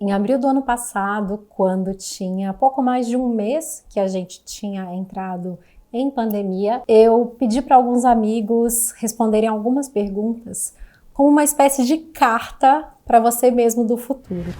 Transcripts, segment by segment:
Em abril do ano passado, quando tinha pouco mais de um mês que a gente tinha entrado em pandemia, eu pedi para alguns amigos responderem algumas perguntas como uma espécie de carta para você mesmo do futuro.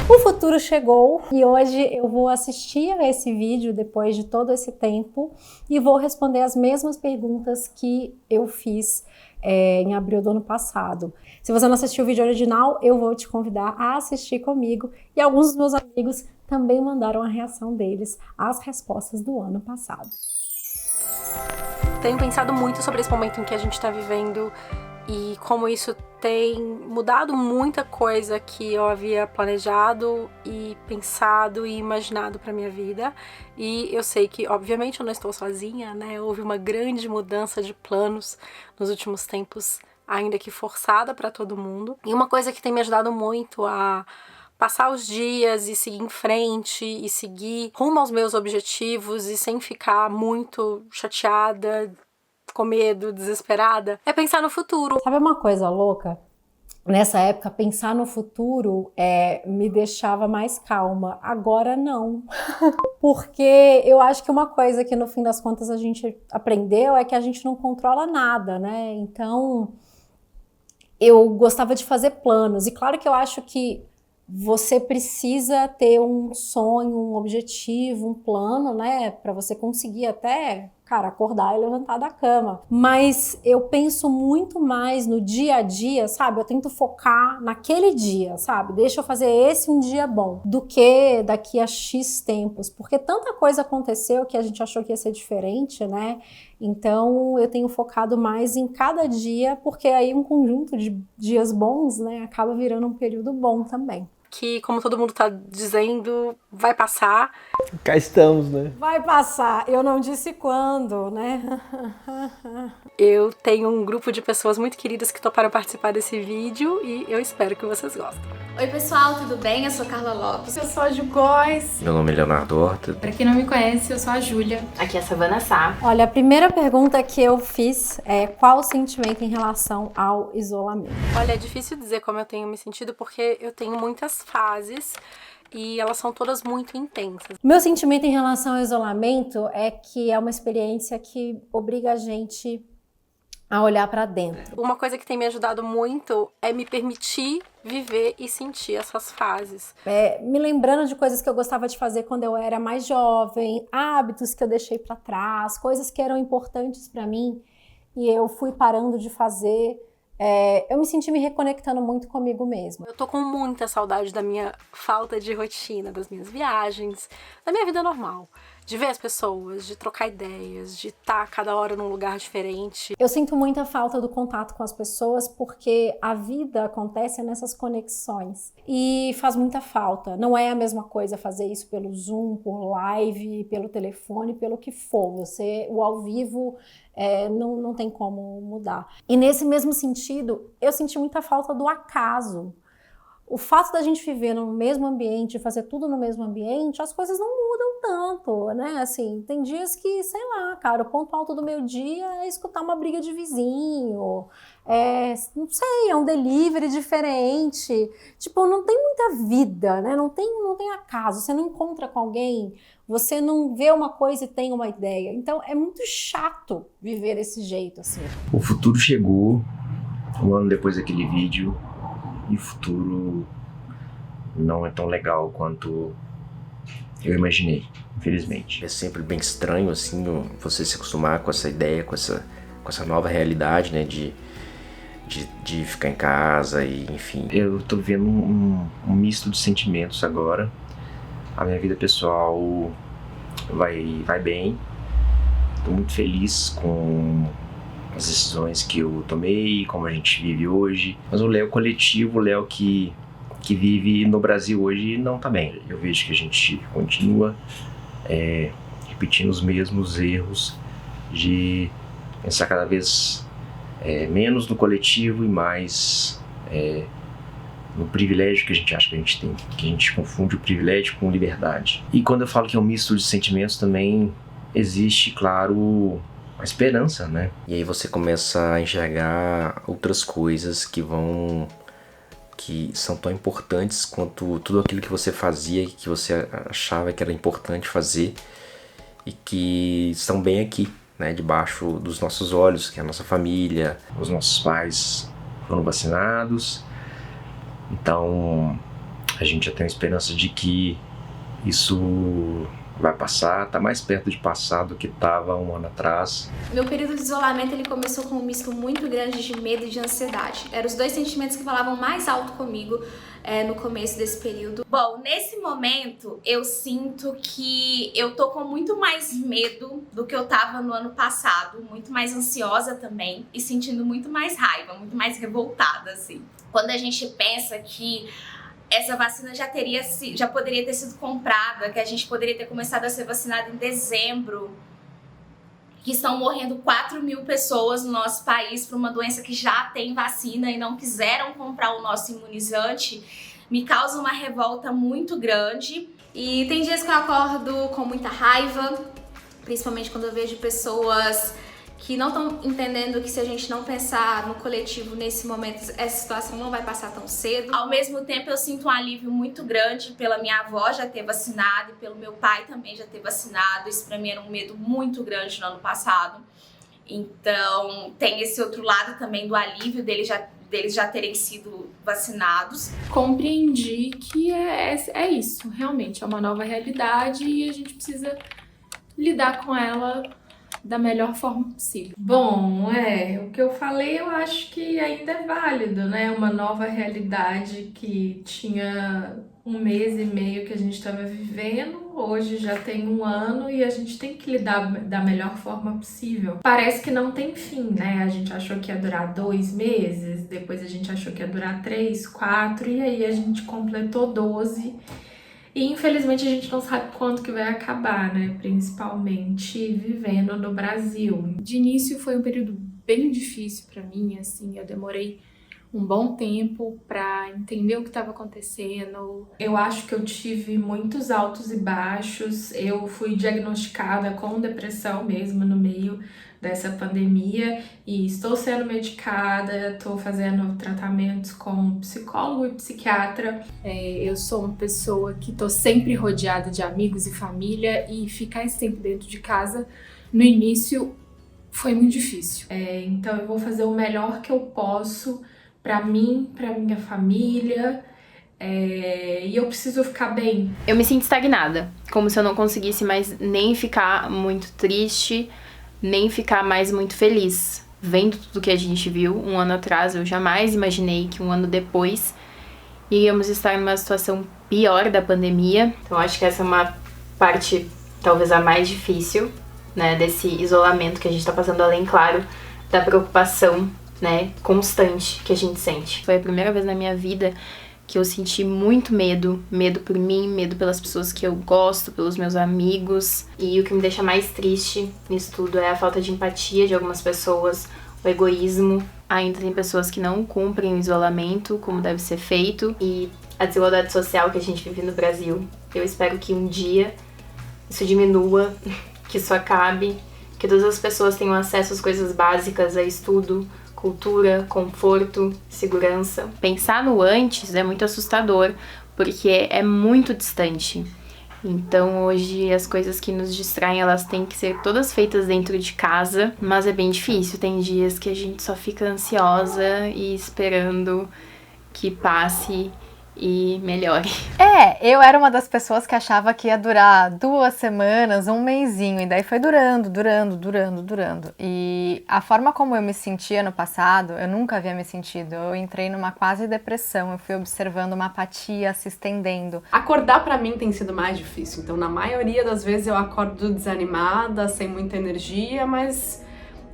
O futuro chegou e hoje eu vou assistir a esse vídeo depois de todo esse tempo e vou responder as mesmas perguntas que eu fiz em abril do ano passado. Se você não assistiu o vídeo original, eu vou te convidar a assistir comigo, e alguns dos meus amigos também mandaram a reação deles às respostas do ano passado. Tenho pensado muito sobre esse momento em que a gente está vivendo e como isso tem mudado muita coisa que eu havia planejado e pensado e imaginado para minha vida. E eu sei que, obviamente, eu não estou sozinha, né? Houve uma grande mudança de planos nos últimos tempos, ainda que forçada para todo mundo. E uma coisa que tem me ajudado muito a passar os dias e seguir em frente e seguir rumo aos meus objetivos e sem ficar muito chateada, com medo, desesperada, é pensar no futuro. Sabe uma coisa louca? Nessa época, pensar no futuro me deixava mais calma. Agora não. Porque eu acho que uma coisa que no fim das contas a gente aprendeu é que a gente não controla nada, né? Então, eu gostava de fazer planos. E claro que eu acho que você precisa ter um sonho, um objetivo, um plano, né? Para você conseguir até, cara, acordar e levantar da cama. Mas eu penso muito mais no dia a dia, sabe? Eu tento focar naquele dia, sabe? Deixa eu fazer esse um dia bom, do que daqui a X tempos. Porque tanta coisa aconteceu que a gente achou que ia ser diferente, né? Então eu tenho focado mais em cada dia, porque aí um conjunto de dias bons, né, acaba virando um período bom também. Que, como todo mundo tá dizendo, vai passar. Cá estamos, né? Vai passar, eu não disse quando, né? Eu tenho um grupo de pessoas muito queridas que toparam participar desse vídeo e eu espero que vocês gostem. Oi pessoal, tudo bem? Eu sou Carla Lopes. Eu sou a Ju Góes. Meu nome é Leonardo Horta. Pra quem não me conhece, eu sou a Júlia. Aqui é a Savana Sá. Olha, a primeira pergunta que eu fiz é qual o sentimento em relação ao isolamento? Olha, é difícil dizer como eu tenho me sentido porque eu tenho muitas fases e elas são todas muito intensas. Meu sentimento em relação ao isolamento é que é uma experiência que obriga a gente a olhar para dentro. Uma coisa que tem me ajudado muito é me permitir viver e sentir essas fases. Me lembrando de coisas que eu gostava de fazer quando eu era mais jovem, hábitos que eu deixei para trás, coisas que eram importantes para mim e eu fui parando de fazer. Eu me senti me reconectando muito comigo mesma. Eu tô com muita saudade da minha falta de rotina, das minhas viagens, da minha vida normal. De ver as pessoas, de trocar ideias, de estar cada hora num lugar diferente. Eu sinto muita falta do contato com as pessoas porque a vida acontece nessas conexões e faz muita falta. Não é a mesma coisa fazer isso pelo Zoom, por live, pelo telefone, pelo que for. O ao vivo não tem como mudar. E nesse mesmo sentido, eu senti muita falta do acaso. O fato da gente viver no mesmo ambiente, fazer tudo no mesmo ambiente, as coisas não mudam tanto, né? Assim, tem dias que, sei lá, cara, o ponto alto do meu dia é escutar uma briga de vizinho, não sei, é um delivery diferente. Tipo, não tem muita vida, né? Não tem acaso. Você não encontra com alguém, você não vê uma coisa e tem uma ideia. Então, é muito chato viver desse jeito, assim. O futuro chegou um ano depois daquele vídeo. E o futuro não é tão legal quanto eu imaginei, infelizmente. É sempre bem estranho, assim, você se acostumar com essa ideia, com essa nova realidade, né, de ficar em casa e, enfim. Eu tô vivendo um misto de sentimentos agora. A minha vida pessoal vai bem. Tô muito feliz com as decisões que eu tomei, como a gente vive hoje. Mas o Léo coletivo, o Léo que vive no Brasil hoje, não tá bem. Eu vejo que a gente continua repetindo os mesmos erros de pensar cada vez menos no coletivo e mais no privilégio que a gente acha que a gente tem, que a gente confunde o privilégio com liberdade. E quando eu falo que é um misto de sentimentos, também existe, claro, a esperança, né? E aí você começa a enxergar outras coisas que são tão importantes quanto tudo aquilo que você fazia, que você achava que era importante fazer e que estão bem aqui, né, debaixo dos nossos olhos, que é a nossa família, os nossos pais foram vacinados. Então a gente já tem a esperança de que isso vai passar, tá mais perto de passar do que estava um ano atrás. Meu período de isolamento ele começou com um misto muito grande de medo e de ansiedade. Eram os dois sentimentos que falavam mais alto comigo no começo desse período. Bom, nesse momento eu sinto que eu tô com muito mais medo do que eu tava no ano passado, muito mais ansiosa também e sentindo muito mais raiva, muito mais revoltada, assim. Quando a gente pensa que essa vacina já poderia ter sido comprada, que a gente poderia ter começado a ser vacinado em dezembro, que estão morrendo 4.000 pessoas no nosso país por uma doença que já tem vacina e não quiseram comprar o nosso imunizante, me causa uma revolta muito grande. E tem dias que eu acordo com muita raiva, principalmente quando eu vejo pessoas que não estão entendendo que se a gente não pensar no coletivo nesse momento, essa situação não vai passar tão cedo. Ao mesmo tempo, eu sinto um alívio muito grande pela minha avó já ter vacinado e pelo meu pai também já ter vacinado. Isso pra mim era um medo muito grande no ano passado. Então, tem esse outro lado também do alívio deles já terem sido vacinados. Compreendi que é isso, realmente, é uma nova realidade e a gente precisa lidar com ela da melhor forma possível. Bom, o que eu falei eu acho que ainda é válido, né? Uma nova realidade que tinha 1 mês e meio que a gente estava vivendo, hoje já tem 1 ano e a gente tem que lidar da melhor forma possível. Parece que não tem fim, né? A gente achou que ia durar 2 meses, depois a gente achou que ia durar 3, 4 e aí a gente completou 12. E infelizmente a gente não sabe quando que vai acabar, né? Principalmente vivendo no Brasil. De início foi um período bem difícil para mim, assim, eu demorei um bom tempo para entender o que estava acontecendo. Eu acho que eu tive muitos altos e baixos. Eu fui diagnosticada com depressão mesmo no meio dessa pandemia e estou sendo medicada, estou fazendo tratamentos com psicólogo e psiquiatra. Eu sou uma pessoa que estou sempre rodeada de amigos e família e ficar esse tempo dentro de casa no início foi muito difícil. Então eu vou fazer o melhor que eu posso para mim, para minha família, e eu preciso ficar bem. Eu me sinto estagnada, como se eu não conseguisse mais nem ficar muito triste, nem ficar mais muito feliz. Vendo tudo que a gente viu 1 ano atrás, eu jamais imaginei que 1 ano depois iríamos estar numa situação pior da pandemia. Então acho que essa é uma parte talvez a mais difícil, né, desse isolamento que a gente tá passando, além, claro, da preocupação, né, constante que a gente sente. Foi a primeira vez na minha vida que eu senti muito medo por mim, medo pelas pessoas que eu gosto, pelos meus amigos. E o que me deixa mais triste nisso tudo é a falta de empatia de algumas pessoas, o egoísmo. Ainda tem pessoas que não cumprem o isolamento como deve ser feito e a desigualdade social que a gente vive no Brasil. Eu espero que um dia isso diminua, que isso acabe, que todas as pessoas tenham acesso às coisas básicas, a estudo, cultura, conforto, segurança. Pensar no antes é muito assustador, porque é muito distante. Então hoje as coisas que nos distraem, elas têm que ser todas feitas dentro de casa, mas é bem difícil. Tem dias que a gente só fica ansiosa e esperando que passe e melhore. Eu era uma das pessoas que achava que ia durar 2 semanas, 1 mesinho, e daí foi durando. E a forma como eu me sentia no passado, eu nunca havia me sentido. Eu entrei numa quase depressão, eu fui observando uma apatia se estendendo. Acordar pra mim tem sido mais difícil, então na maioria das vezes eu acordo desanimada, sem muita energia, mas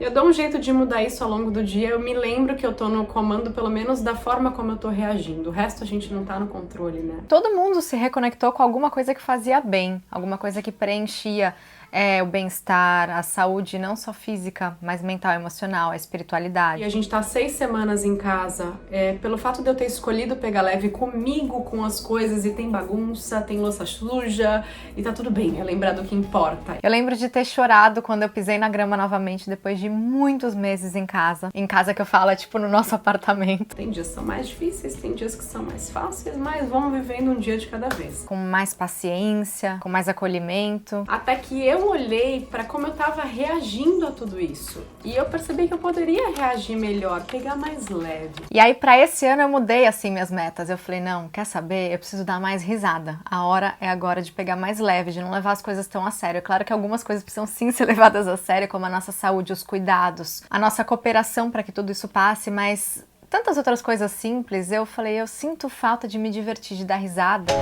eu dou um jeito de mudar isso ao longo do dia. Eu me lembro que eu tô no comando, pelo menos, da forma como eu tô reagindo. O resto a gente não tá no controle, né? Todo mundo se reconectou com alguma coisa que fazia bem, alguma coisa que preenchia é o bem-estar, a saúde não só física, mas mental, emocional, a espiritualidade. E a gente tá 6 semanas em casa, pelo fato de eu ter escolhido pegar leve comigo com as coisas, e tem bagunça, tem louça suja, e tá tudo bem, é lembrar do que importa. Eu lembro de ter chorado quando eu pisei na grama novamente, depois de muitos meses em casa. Em casa que eu falo, é tipo no nosso apartamento. Tem dias que são mais difíceis, tem dias que são mais fáceis, mas vamos vivendo um dia de cada vez. Com mais paciência, com mais acolhimento. Até que eu olhei para como eu tava reagindo a tudo isso. E eu percebi que eu poderia reagir melhor, pegar mais leve. E aí, para esse ano, eu mudei assim minhas metas. Eu falei, não, quer saber? Eu preciso dar mais risada. A hora é agora de pegar mais leve, de não levar as coisas tão a sério. É claro que algumas coisas precisam sim ser levadas a sério, como a nossa saúde, os cuidados, a nossa cooperação para que tudo isso passe, mas tantas outras coisas simples. Eu falei, eu sinto falta de me divertir, de dar risada.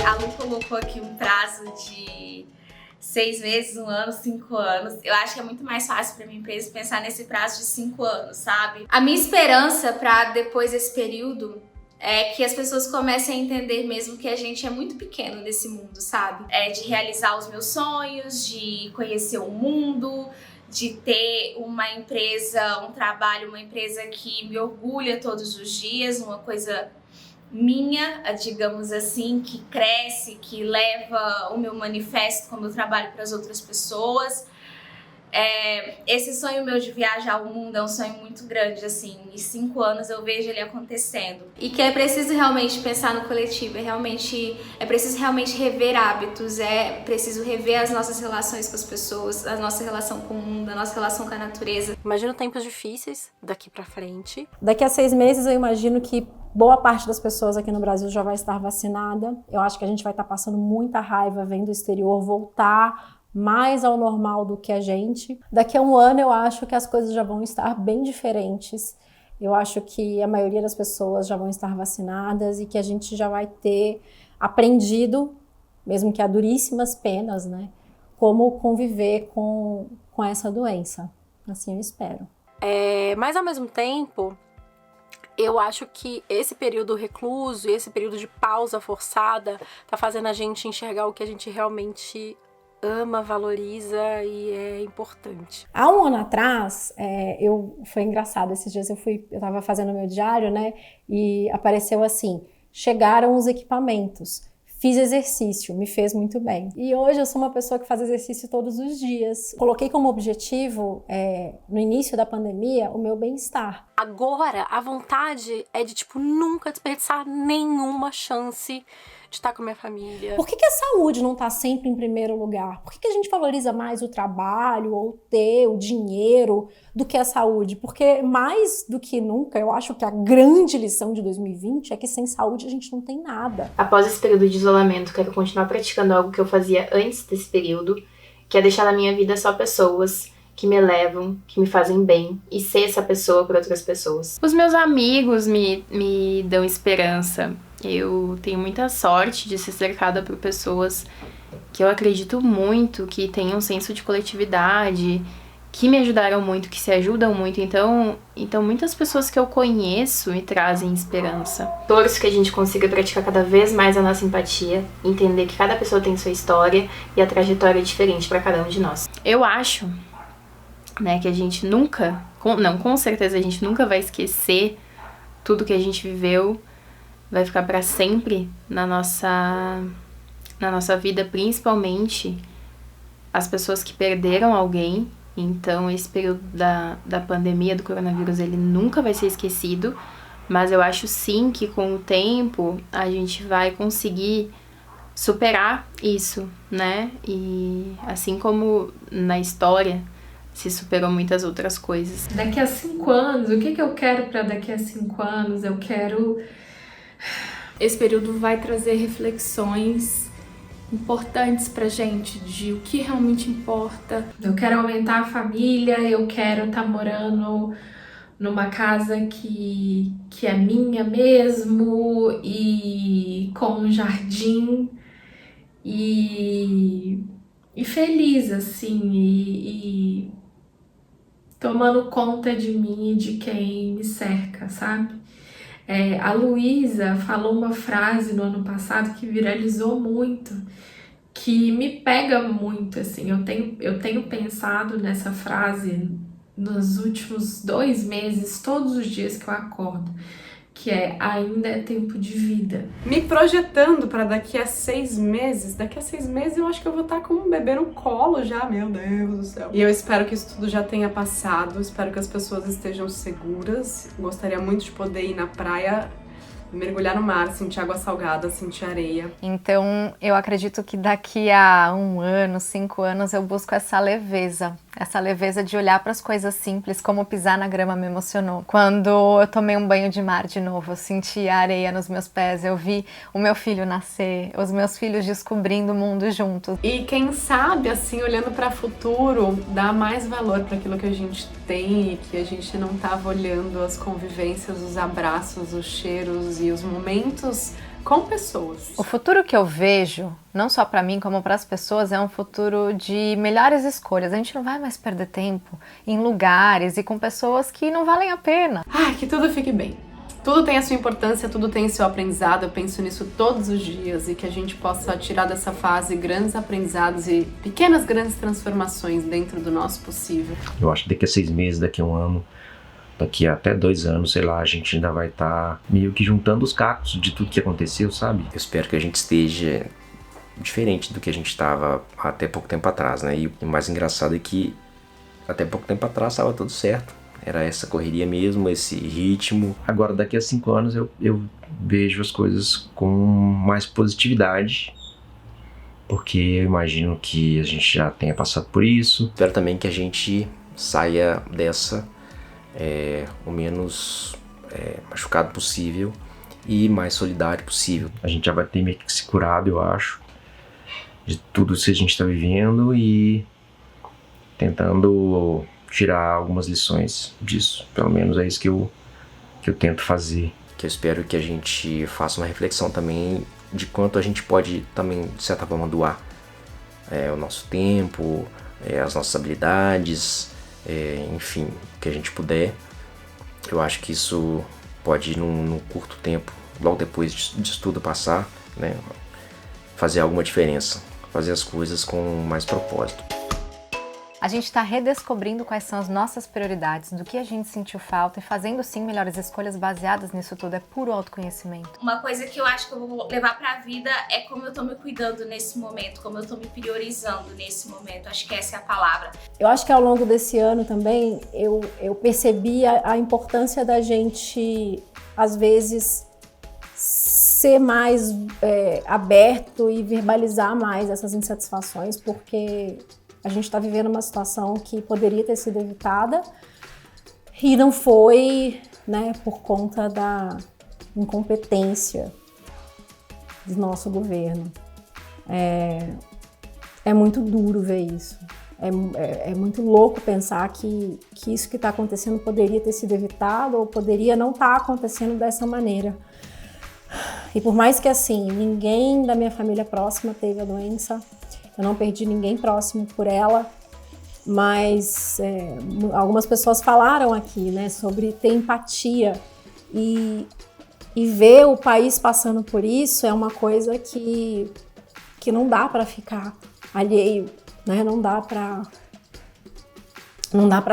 A Lu colocou aqui um prazo de 6 meses, 1 ano, 5 anos. Eu acho que é muito mais fácil para minha empresa pensar nesse prazo de 5 anos, sabe? A minha esperança para depois desse período é que as pessoas comecem a entender mesmo que a gente é muito pequeno nesse mundo, sabe? De realizar os meus sonhos, de conhecer o mundo, de ter uma empresa, um trabalho, uma empresa que me orgulha todos os dias, uma coisa minha, digamos assim, que cresce, que leva o meu manifesto como eu trabalho para as outras pessoas. Esse sonho meu de viajar ao mundo é um sonho muito grande, assim, em 5 anos eu vejo ele acontecendo. E que é preciso realmente pensar no coletivo, é preciso realmente rever hábitos, é preciso rever as nossas relações com as pessoas, a nossa relação com o mundo, a nossa relação com a natureza. Imagino tempos difíceis daqui pra frente. Daqui a 6 meses eu imagino que boa parte das pessoas aqui no Brasil já vai estar vacinada. Eu acho que a gente vai estar passando muita raiva vendo o exterior voltar mais ao normal do que a gente. Daqui a 1 ano eu acho que as coisas já vão estar bem diferentes. Eu acho que a maioria das pessoas já vão estar vacinadas e que a gente já vai ter aprendido, mesmo que a duríssimas penas, né, como conviver com essa doença. Assim eu espero. Mas ao mesmo tempo, eu acho que esse período recluso e esse período de pausa forçada tá fazendo a gente enxergar o que a gente realmente ama, valoriza e é importante. Há 1 ano atrás, foi engraçado, esses dias eu tava fazendo meu diário, né, e apareceu assim, chegaram os equipamentos, fiz exercício, me fez muito bem. E hoje eu sou uma pessoa que faz exercício todos os dias. Coloquei como objetivo, no início da pandemia, o meu bem-estar. Agora, a vontade é de, nunca desperdiçar nenhuma chance de estar com a minha família. Por que a saúde não está sempre em primeiro lugar? Por que a gente valoriza mais o trabalho ou ter o dinheiro do que a saúde? Porque mais do que nunca, eu acho que a grande lição de 2020 é que sem saúde a gente não tem nada. Após esse período de isolamento, quero continuar praticando algo que eu fazia antes desse período, que é deixar na minha vida só pessoas que me elevam, que me fazem bem e ser essa pessoa para outras pessoas. Os meus amigos me dão esperança. Eu tenho muita sorte de ser cercada por pessoas que eu acredito muito, que têm um senso de coletividade, que me ajudaram muito, que se ajudam muito. Então muitas pessoas que eu conheço me trazem esperança. Torço que a gente consiga praticar cada vez mais a nossa empatia, entender que cada pessoa tem sua história e a trajetória é diferente para cada um de nós. Eu acho, né, que a gente nunca, com certeza a gente nunca vai esquecer tudo que a gente viveu, vai ficar para sempre na nossa vida, principalmente as pessoas que perderam alguém. Então esse período da pandemia, do coronavírus, ele nunca vai ser esquecido, mas eu acho sim que com o tempo a gente vai conseguir superar isso, né? E assim como na história se superou muitas outras coisas. Daqui a 5 anos, o que eu quero para daqui a 5 anos? Eu quero... Esse período vai trazer reflexões importantes pra gente de o que realmente importa. Eu quero aumentar a família, eu quero estar morando numa casa que é minha mesmo e com um jardim e feliz, assim, e tomando conta de mim e de quem me cerca, sabe? A Luísa falou uma frase no ano passado que viralizou muito, que me pega muito, assim. Eu tenho pensado nessa frase nos últimos 2 meses, todos os dias que eu acordo, que é: ainda é tempo de vida. Me projetando para daqui a 6 meses. Daqui a 6 meses eu acho que eu vou estar com um bebê no colo já, meu Deus do céu. E eu espero que isso tudo já tenha passado, espero que as pessoas estejam seguras. Gostaria muito de poder ir na praia, mergulhar no mar, sentir água salgada, sentir areia. Então, eu acredito que daqui a 1 ano, 5 anos, eu busco essa leveza de olhar para as coisas simples, como pisar na grama me emocionou. Quando eu tomei um banho de mar de novo, eu senti a areia nos meus pés, eu vi o meu filho nascer, os meus filhos descobrindo o mundo juntos. E quem sabe, assim, olhando para o futuro, dar mais valor para aquilo que a gente tem e que a gente não estava olhando, as convivências, os abraços, os cheiros e os momentos com pessoas. O futuro que eu vejo, não só para mim como para as pessoas, é um futuro de melhores escolhas. A gente não vai mais perder tempo em lugares e com pessoas que não valem a pena. Ai, que tudo fique bem. Tudo tem a sua importância, tudo tem seu aprendizado. Eu penso nisso todos os dias e que a gente possa tirar dessa fase grandes aprendizados e pequenas grandes transformações dentro do nosso possível. Eu acho que daqui a 6 meses, daqui a 1 ano, daqui a até 2 anos, sei lá, a gente ainda vai estar meio que juntando os cacos de tudo que aconteceu, sabe? Eu espero que a gente esteja diferente do que a gente estava até pouco tempo atrás, né? E o mais engraçado é que até pouco tempo atrás estava tudo certo. Era essa correria mesmo, esse ritmo. Agora, daqui a 5 anos, eu vejo as coisas com mais positividade, porque eu imagino que a gente já tenha passado por isso. Espero também que a gente saia dessa o menos machucado possível e mais solidário possível. A gente já vai ter meio que se curado, eu acho, de tudo isso que a gente está vivendo e tentando tirar algumas lições disso. Pelo menos é isso que eu tento fazer. Que eu espero que a gente faça uma reflexão também de quanto a gente pode também, de certa forma, doar o nosso tempo, as nossas habilidades, enfim, o que a gente puder. Eu acho que isso pode, num curto tempo, logo depois disso tudo passar, né, fazer alguma diferença, fazer as coisas com mais propósito. A gente está redescobrindo quais são as nossas prioridades, do que a gente sentiu falta e fazendo sim melhores escolhas baseadas nisso tudo. É puro autoconhecimento. Uma coisa que eu acho que eu vou levar pra vida é como eu tô me cuidando nesse momento, como eu tô me priorizando nesse momento. Acho que essa é a palavra. Eu acho que ao longo desse ano também eu percebi a importância da gente, às vezes, ser mais aberto e verbalizar mais essas insatisfações, porque a gente está vivendo uma situação que poderia ter sido evitada e não foi, né, por conta da incompetência do nosso governo. É muito duro ver isso. É muito louco pensar que isso que está acontecendo poderia ter sido evitado ou poderia não estar acontecendo dessa maneira. E por mais que, assim, ninguém da minha família próxima teve a doença, eu não perdi ninguém próximo por ela, mas algumas pessoas falaram aqui, né, sobre ter empatia e ver o país passando por isso é uma coisa que não dá para ficar alheio, né? Não dá para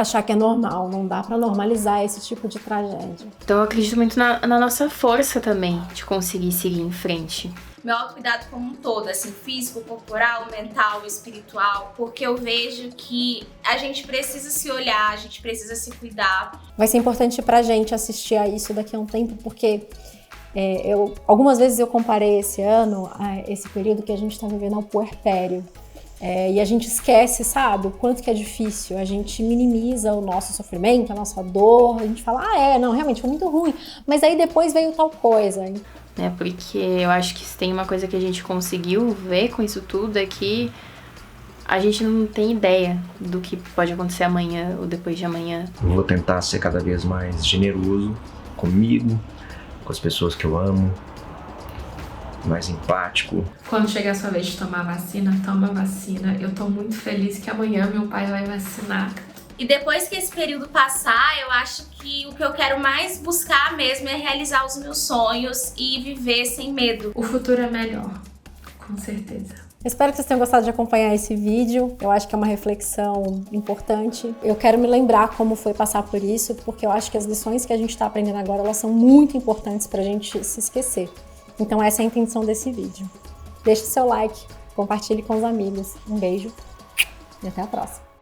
achar que é normal, não dá para normalizar esse tipo de tragédia. Então eu acredito muito na nossa força também de conseguir seguir em frente. Meu autocuidado como um todo, assim, físico, corporal, mental, espiritual, porque eu vejo que a gente precisa se olhar, a gente precisa se cuidar. Vai ser importante pra gente assistir a isso daqui a um tempo, porque algumas vezes eu comparei esse ano, esse período que a gente tá vivendo ao puerpério. E a gente esquece, sabe, o quanto que é difícil, a gente minimiza o nosso sofrimento, a nossa dor, a gente fala, não, realmente foi muito ruim, mas aí depois veio tal coisa. Porque eu acho que se tem uma coisa que a gente conseguiu ver com isso tudo é que a gente não tem ideia do que pode acontecer amanhã ou depois de amanhã. Eu vou tentar ser cada vez mais generoso comigo, com as pessoas que eu amo, mais empático. Quando chegar a sua vez de tomar a vacina, toma a vacina. Eu tô muito feliz que amanhã meu pai vai vacinar. E depois que esse período passar, eu acho que o que eu quero mais buscar mesmo é realizar os meus sonhos e viver sem medo. O futuro é melhor, com certeza. Espero que vocês tenham gostado de acompanhar esse vídeo. Eu acho que é uma reflexão importante. Eu quero me lembrar como foi passar por isso, porque eu acho que as lições que a gente está aprendendo agora, elas são muito importantes para a gente se esquecer. Então essa é a intenção desse vídeo. Deixe seu like, compartilhe com os amigos. Um beijo e até a próxima.